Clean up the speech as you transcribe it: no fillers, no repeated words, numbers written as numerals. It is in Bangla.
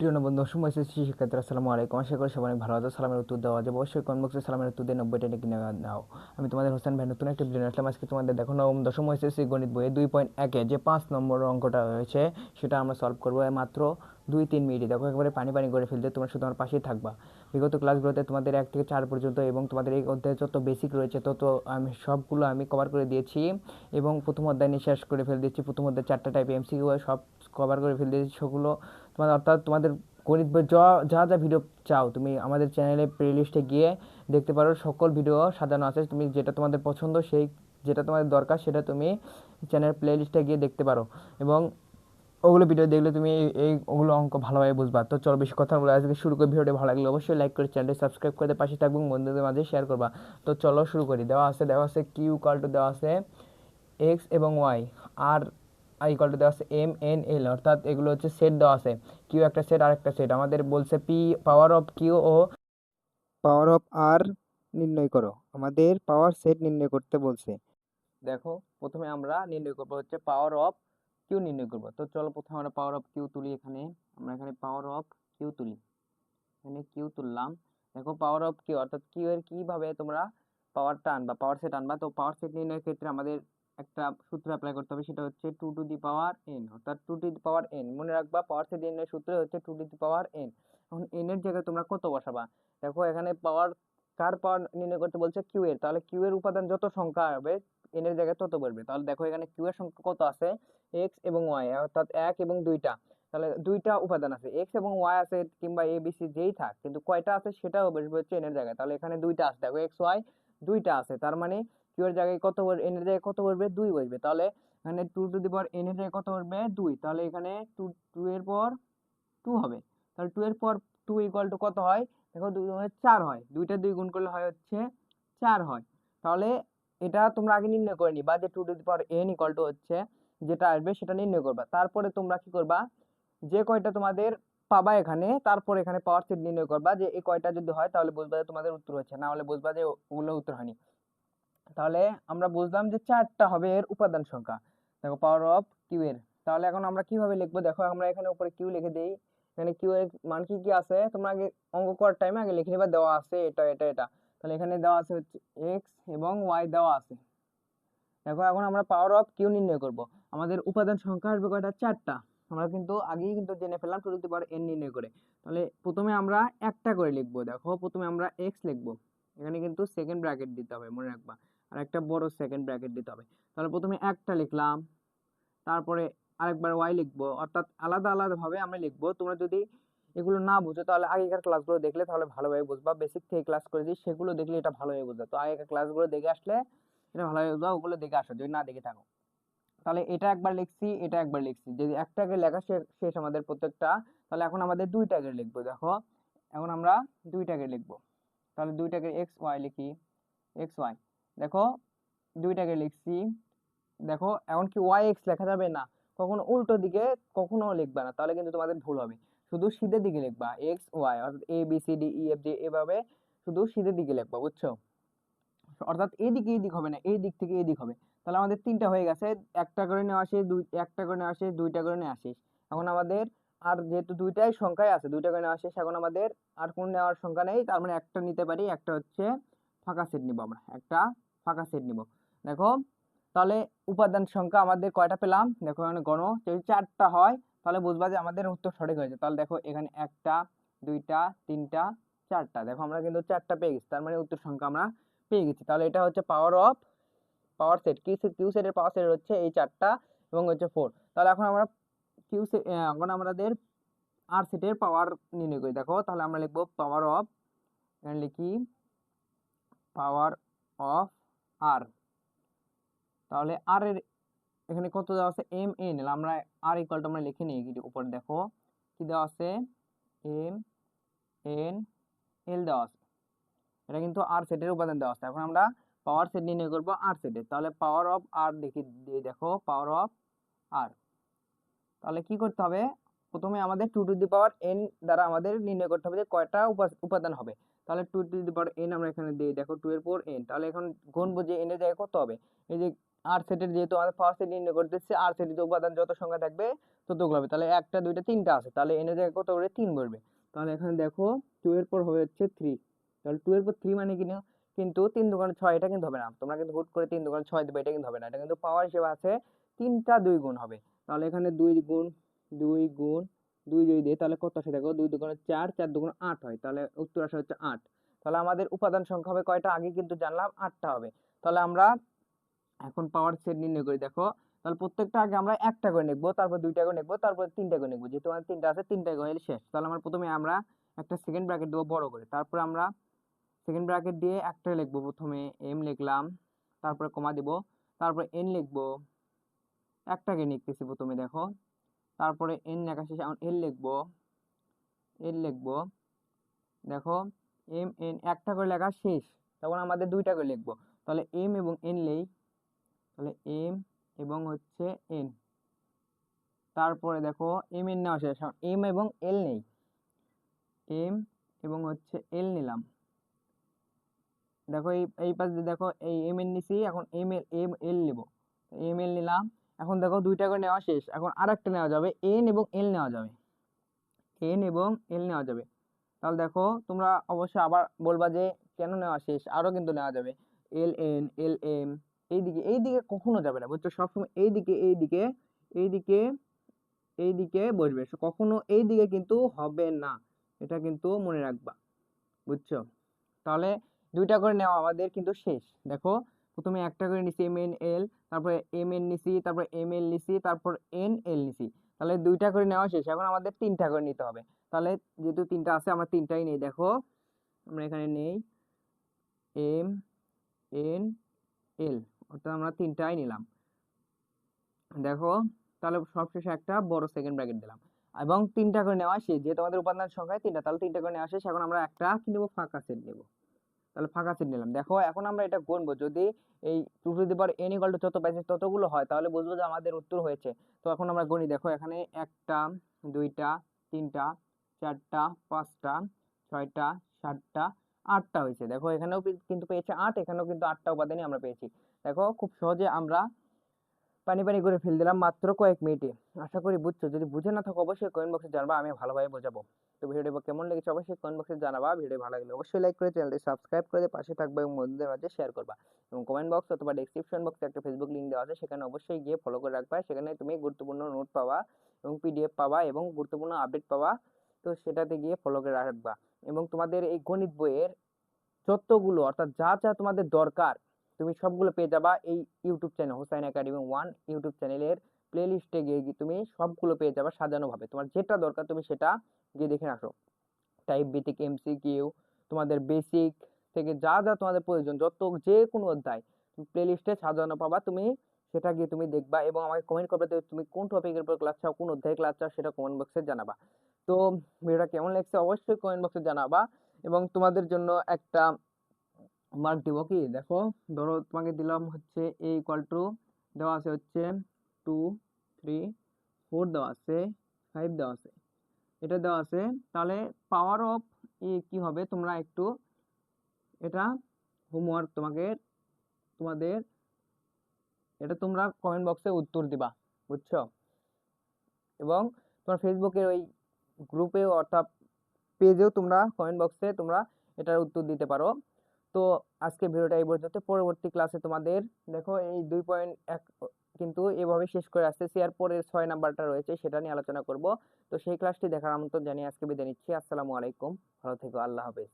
প্রিয় বন্ধু সময় এসেছি শিক্ষার্থীরা, আসসালামু আলাইকুম। আশা করি সবাই অনেক ভালো আছে। সালামের উত্তর দেওয়া যাবে অবশ্যই কমেন্ট বক্সে সালামের উত্তর দিয়ে 90টা কিনে নাও। আমি তোমাদের হোসেন ভাই নতুন একটা ভিডিও আসলাম। আজকে তোমাদের দেখো নবম দশম এসেছি গণিত বইয়ে 2.1-এ যে 5 নম্বর অঙ্কটা রয়েছে সেটা আমরা সলভ করবো মাত্র 2-3 মিনিটে। দেখো একবারে পানি পানি করে ফেলতে তোমরা শুধু আমার পাশেই থাকবা। বিগত ক্লাসগুলোতে তোমাদের 1 থেকে 4 পর্যন্ত এবং তোমাদের এই অধ্যায়ে যত বেসিক রয়েছে তত আমি সবগুলো কভার করে দিয়েছি এবং প্রথম অধ্যায় নিয়ে শেষ করে ফেলে দিচ্ছি। প্রথম অধ্যায় 4টা টাইপ এমসিকিউ সব কভার করে ফেলে দিয়েছি। সেগুলো তোমাদের অর্থাৎ তোমাদের গণিত বই যা যা যা ভিডিও চাও তুমি আমাদের চ্যানেলে প্লে লিস্টে গিয়ে দেখতে পারো। সকল ভিডিও সাজানো আছে, তুমি যেটা তোমাদের পছন্দ সেই যেটা তোমাদের দরকার সেটা তুমি চ্যানেলের প্লে লিস্টে গিয়ে দেখতে পারো এবং ওগুলো ভিডিও দেখলে তুমি ওগুলো অঙ্ক ভালোভাবে বুঝবা। তো চলো বেশি কথা বলে আজকে শুরু করি। ভিডিওটি ভালো লাগলে অবশ্যই লাইক করে চ্যানেলটি সাবস্ক্রাইব করে পাশে থাকবেন, বন্ধুদের মাঝে শেয়ার করবা। তো চলো শুরু করি। দেওয়া আছে কিউ ইকুয়াল টু দেওয়া আছে এক্স এবং ওয়াই, আর আই ইকুয়াল টু দেওয়া আছে এম এন এল, অর্থাৎ এগুলো হচ্ছে সেট দেওয়া আছে। কিউ একটা সেট আর একটা সেট আমাদের বলছে পি পাওয়ার অফ কিউ ও পাওয়ার অফ আর নির্ণয় করো। আমাদের পাওয়ার সেট নির্ণয় করতে বলছে। দেখো প্রথমে আমরা নির্ণয় করবো হচ্ছে পাওয়ার অফ কিউ নির্ণয় করবো। তো চলো প্রথমে আমরা পাওয়ার অফ কিউ তুলি। আমরা এখানে পাওয়ার অফ কিউ তুলি, এখানে কিউ তুললাম। দেখো পাওয়ার অফ কিউ অর্থাৎ কিউ এর কিভাবে তোমরা পাওয়ারটা আনবা, পাওয়ার সেট আনবা। তো পাওয়ার সেট নির্ণয়ের ক্ষেত্রে আমাদের একটা সূত্র অ্যাপ্লাই করতে হবে, সেটা হচ্ছে 2 টু দি পাওয়ার এন, অর্থাৎ 2 টু দি পাওয়ার এন। মনে রাখবা পাওয়ার সেট নির্ণয়ের সূত্র হচ্ছে 2 টু দি পাওয়ার এন। এখন এন এর জায়গায় তোমরা কত বসাবা? দেখো এখানে পাওয়ার কার পাওয়ার নির্ণয় করতে বলছে? কিউ এর। তাহলে কিউ এর উপাদান যত সংখ্যা হবে এন এর জায়গায় তত বসবে। তাহলে দেখো এখানে কিউ এর সংখ্যা কত আছে? এক্স এবং ওয়াই, অর্থাৎ 1 এবং 2টা। তাহলে 2টা উপাদান আছে, এক্স এবং ওয়াই আছে কিংবা এ বি সি যেই থাক, কিন্তু কয়টা আছে সেটাও বসবে হচ্ছে এন এর জায়গায়। তাহলে এখানে 2টা আছে, দেখো এক্স ওয়াই 2টা আছে, তার মানে কিউ এর জায়গায় কত এন এর জায়গায় কত বসবে? 2 বসবে। তাহলে এখানে 2 টু দি পাওয়ার এন এর জায়গায় কত বসবে? 2। তাহলে এখানে 2 এর পর 2 হবে। তাহলে 2 এর পর 2 ইকুয়াল টু কত হয়? দেখো 2 হয় 4 হয়, 2টা 2 গুণ করলে হয় হচ্ছে 4 হয়। তাহলে এটা তোমরা আগে নির্ণয় করে নিবা যে 2 to the power N equal to হচ্ছে যেটা আসবে সেটা নির্ণয় করবা। তারপরে তোমরা কি করবা, যে কয়টা তোমাদের পাবা এখানে, তারপর এখানে পাওয়ার সেট নির্ণয় করবা। যে এই কয়টা যদি হয় তাহলে বুঝবা যে তোমাদের উত্তর হচ্ছে, না হলে বুঝবা যে ওগুলো উত্তর হয়নি। তাহলে আমরা বুঝলাম যে 4টা হবে এর উপাদান সংখ্যা। দেখো পাওয়ার অফ কিউ এর। তাহলে এখন আমরা কিভাবে লিখবো? দেখো আমরা এখানে উপরে কিউ লিখে দেই। এখানে কিউ এর মান কি কি আছে তোমরা আগে অঙ্ক করার টাইমে আগে লিখে নিবা। দেওয়া আছে এটা এটা এটা। তাহলে এখানে দেওয়া আছে হচ্ছে এক্স এবং ওয়াই দেওয়া আছে। দেখো এখন আমরা পাওয়ার অফ কিউ নির্ণয় করব। আমাদের উপাদান সংখ্যা আসবে কয়টা? 4টা। আমরা কিন্তু আগেই কিন্তু জেনে ফেললাম 2 টু দি পাওয়ার এন নির্ণয় করে। তাহলে প্রথমে আমরা একটা করে লিখবো। দেখো প্রথমে আমরা এক্স লিখবো, এখানে কিন্তু সেকেন্ড ব্র্যাকেট দিতে হবে মনে রাখবা, আর একটা বড় সেকেন্ড ব্র্যাকেট দিতে হবে। তাহলে প্রথমে একটা লিখলাম, তারপরে আরেকবার ওয়াই লিখবো, অর্থাৎ আলাদা আলাদা ভাবে আমরা লিখবো। তোমরা যদি এগুলো না বুঝো তাহলে আগেকার ক্লাসগুলো দেখলে তাহলে ভালোভাবে বুঝবা। বেসিক থেকে ক্লাস করে দিই, সেগুলো দেখলে এটা ভালোভাবে বুঝবা। তো আগেকার ক্লাসগুলো দেখে আসলে এটা ভালোভাবে বুঝবা, ওগুলো দেখে আসো যদি না দেখে থাকো। তাহলে এটা একবার লিখছি, এটা একবার লিখছি, যদি একটাকে লেখা শেষ আমাদের প্রত্যেকটা। তাহলে এখন আমাদের দুইটাকে লিখবো। দেখো এখন আমরা দুইটাকে লিখবো। তাহলে দুইটাকে এক্স ওয়াই লিখি, এক্স ওয়াই। দেখো দুইটাকে লিখছি। দেখো এখন কি ওয়াই এক্স লেখা যাবে না, কখনো উল্টো দিকে কখনো লিখবা না, তাহলে কিন্তু তোমাদের ভুল হবে। শুধু সিধে দিকে লিখবা এক্স ওয়াই, অর্থাৎ A B C D E F G, এভাবে শুধু সিধে দিকে লিখবা, বুঝছো? অর্থাৎ এইদিকে এই দিক হবে না, এই দিক থেকে এই দিক হবে। তাহলে আমাদের 3টা হয়ে গেছে। একটা করে নেওয়া শেষ, একটা করে নেওয়া শেষ, 2টা করে নেওয়া শেষ। এখন আমাদের আর যেহেতু 2টাই সংখ্যায় আছে, 2টা করে নেওয়া শেষ, এখন আমাদের আর কোন নেওয়ার সংখ্যা নেই। তার মানে একটা নিতে পারি, একটা হচ্ছে ফাঁকা সেট নিব। আমরা একটা ফাঁকা সেট নিব। দেখো তাহলে উপাদান সংখ্যা আমাদের কয়টা পেলাম? দেখো এখানে গণ, যদি 4টা হয় তাহলে বুঝবা যে আমাদের উত্তর সঠিক হয়েছে। তাহলে দেখো এখানে একটা, দুইটা, তিনটা, 4টা। দেখো আমরা কিন্তু 4টা পেয়ে গেছি, তার মানে উত্তর সংখ্যা আমরা পেয়ে গেছি। তাহলে এটা হচ্ছে power of power set. Q সেটের পাওয়ার সেট হচ্ছে এই 4টা এবং হচ্ছে 4। তাহলে এখন আমরা কিউ সেট, এখন আমাদের আর সেটের পাওয়ার নির্ণয় করি। দেখো তাহলে আমরা লিখবো পাওয়ার অফ, এখানে লিখি পাওয়ার অফ আর। তাহলে আর এর এখানে কত দেওয়া আছে? M N. আমরা আর ইকুয়ালটা আমরা লিখে নিই উপরে। দেখো কি দেওয়া আছে? এম এন এল দেওয়া আছে। এটা কিন্তু আর সেটের উপাদান দেওয়া আছে। এখন আমরা পাওয়ার সেট নির্ণয় করব আর সেটের। তাহলে পাওয়ার অফ আর দেখি দিয়ে, দেখো পাওয়ার অফ আর। তাহলে কি করতে হবে? প্রথমে আমাদের 2 টু দি পাওয়ার এন দ্বারা আমাদের নির্ণয় করতে হবে যে কয়টা উপাদান হবে। তাহলে 2 টু দি পাওয়ার এন আমরা এখানে দিই। দেখো 2 এর পর এন। তাহলে এখন গুণবো যে এন এর জায়গায় কত হবে। এই যে আর সেটের যেহেতু আমাদের পাওয়ার সেট নির্ণয় করতেছি, আর সেটের যে উপাদান যত সংখ্যা থাকবে ততগুলো হবে। তাহলে 1টা 2টা 3টা আছে, তাহলে n এর জায়গায় কত করে 3 বসবে। তাহলে এখানে দেখো 2 এর পর হবে হচ্ছে 3, তাহলে 2 এর পর 3 মানে কি না, কিন্তু 3 দুগুণে 6 এটা কিন্তু হবে না। তোমরা কিন্তু হুট করে 3 দুগুণে 6 দিবে, এটা কিন্তু হবে না। এটা কিন্তু পাওয়ার হিসেবে আছে 3টা 2 গুণ হবে। তাহলে এখানে 2 গুণ 2 গুণ 2 যদি দিই তাহলে কত আসে দেখো, 2 দুগুণে 4, 4 দুগুণে 8 হয়, তাহলে উত্তর আসে হচ্ছে 8। তাহলে আমাদের উপাদান সংখ্যা হবে কয়টা, আগে কিন্তু জানলাম 8টা হবে। তাহলে আমরা এখন পাওয়ার সেট নির্ণয় করি। দেখো তাহলে প্রত্যেকটা আগে আমরা একটা করে নেবো, তারপর 2টা করে নেবো, তারপর 3টা করে নেবো। যেহেতু আমার 3টা আছে, 3টা করে শেষ। তাহলে আমরা প্রথমে আমরা একটা সেকেন্ড ব্র্যাকেট দেবো বড় করে, তারপর আমরা সেকেন্ড ব্র্যাকেট দিয়ে একটা লিখবো, প্রথমে m লিখলাম, তারপরে কমা দিব, তারপরে n লিখবো, একটাকে লিখতেছি প্রথমে দেখো, তারপরে n লেখা শেষে এখন l লিখবো, l লিখবো, দেখো m n একটা করে লেখা শেষ, তখন আমাদের 2টা করে লিখবো। তাহলে m এবং n নেই, তাহলে m এবং হচ্ছে n, তারপরে দেখো m n নেওয়া শেষ, m এবং l নেই, m এবং হচ্ছে l নিলাম। দেখো এই পাশ দিয়ে দেখো এই m n নিছি, এখন m l নিব, m l নিলাম। এখন দেখো 2টা করে নেওয়া শেষ, এখন আরেকটা নেওয়া যাবে, n এবং l নেওয়া যাবে, n এবং l নেওয়া যাবে। তাহলে দেখো তোমরা অবশ্যই আবার বলবা যে কেন নেওয়া শেষ, আরো কিন্তু নেওয়া যাবে, এল এন এল এম, এইদিকে কখনো যাবে না, বুঝছো, সবসময় এইদিকে এইদিকে এইদিকে এইদিকে বসবে, কখনো এইদিকে কিন্তু হবে না, এটা কিন্তু মনে রাখবা, বুঝছো। তাহলে 2টা করে নেওয়া আমাদের কিন্তু শেষ। দেখো প্রথমে একটা করে নিছি এম এন এল, তারপরে এম এন নিছি, তারপরে এম এল নিছি, তারপর এন এল নিছি, তাহলে 2টা করে নেওয়া শেষ। এখন আমাদের 3টা করে নিতে হবে। তাহলে যেহেতু 3টা আছে, আমরা 3টাই নেই। দেখো আমরা এখানে নেই এম এন এল, অর্থাৎ আমরা 3টাই নিলাম। দেখো তাহলে সবশেষে একটা বড় সেকেন্ড ব্র্যাকেট দিলাম, এবং 3টা করে নেওয়া শেষ। যেহেতু আমাদের উপাদান সংখ্যা 3টা, তাহলে 3টা করে নেওয়া শেষ। এখন আমরা একটা কি নেবো, ফাঁকা সেট নেব। তাহলে ফাঁকা সেট নিলাম। দেখো এখন আমরা এটা গুনবো, যদি এই 2 টু দি পাওয়ার n = যত পাইছে ততগুলো হয়, তাহলে বুঝবো যে আমাদের উত্তর হয়েছে। তো এখন আমরা গুনি, দেখো এখানে 1টা 2টা 3টা 4টা 5টা 6টা 7টা 8টা হয়েছে। দেখো এখানেও কিন্তু পেয়েছে 8, এখানেও কিন্তু 8টা উপাদানই আমরা পেয়েছি। দেখো খুব সহজে আমরা পানি পানি করে ফেল দিলাম মাত্র কয়েক মিনিটে। আশা করি বুঝছো। যদি বুঝে না থাকো অবশ্যই কমেন্ট বক্সে জানাবা, আমি ভালোভাবে বোঝাবো। তো ভিডিওটি কেমন লেগেছে অবশ্যই কমেন্ট বক্সে জানাবা। ভিডিও ভালো লাগলে অবশ্যই লাইক করে চ্যানেলটি সাবস্ক্রাইব করে পাশে থাকবে এবং বন্ধুদের মাঝে শেয়ার করবা। এবং কমেন্ট বক্স অথবা ডেসক্রিপশন বক্সে একটা ফেসবুক লিংক দেওয়া আছে, সেখানে অবশ্যই গিয়ে ফলো করে রাখবা। সেখানে তুমি গুরুত্বপূর্ণ নোট পাবা এবং পিডিএফ পাবা এবং গুরুত্বপূর্ণ আপডেট পাবা। তো সেটাতে গিয়ে ফলো করে রাখবা। এবং তোমাদের এই গণিত বইয়ের যতগুলো, অর্থাৎ যা যা তোমাদের দরকার, তুমি সবগুলো পেয়ে যাবা এই YouTube channel Hossain academy 1 YouTube চ্যানেলের প্লে লিস্টে গিয়ে তুমি সবগুলো পেয়ে যাবা সাজানো ভাবে। তোমার যেটা দরকার তুমি সেটা গিয়ে দেখে আসো। টাইপ ভিত্তিক এমসিকিউ, তোমাদের বেসিক থেকে যা যা তোমাদের প্রয়োজন, যত যে কোনো অধ্যায় প্লে লিস্টে সাজানো পাবা। তুমি সেটা গিয়ে তুমি দেখবা এবং আমাকে কমেন্ট করবে যে তুমি কোন টপিকের উপর ক্লাস চাও, কোন অধ্যায়ের ক্লাস চাও, সেটা কমেন্ট বক্সে জানাবা। তো ভিডিওটা কেমন লাগছে অবশ্যই কমেন্ট বক্সে জানাবা। এবং তোমাদের জন্য একটা মার্ক দিব, কি দেখো, ধরো তোমাকে দিলাম হচ্ছে a = দেওয়া আছে হচ্ছে 2 3 4 দেওয়া আছে, 5 দেওয়া আছে, এটা দেওয়া আছে। তাহলে পাওয়ার অফ কি হবে, তোমরা একটু এটা হোমওয়ার্ক তোমাদের এটা তোমরা কমেন্ট বক্সে উত্তর দিবা, বুঝছো। এবং তোমার ফেসবুকের ওই গ্রুপেও অর্থাৎ পেজেও তোমরা কমেন্ট বক্সে তোমরা এটার উত্তর দিতে পারো। তো আজকে ভিডিওটা এই পর্যন্ত। পরবর্তী ক্লাসে তোমাদের দেখো এই 2.1 কিন্তু এভাবে শেষ করে আসতেছি, আর পরের 6 নাম্বারটা রয়েছে সেটা নিয়ে আলোচনা করব। তো সেই ক্লাসটি দেখার আমন্ত্রণ জানিয়ে আজকে বিদায় নিচ্ছি। আসসালামু আলাইকুম, ভালো থেকো, আল্লাহ হাফেজ।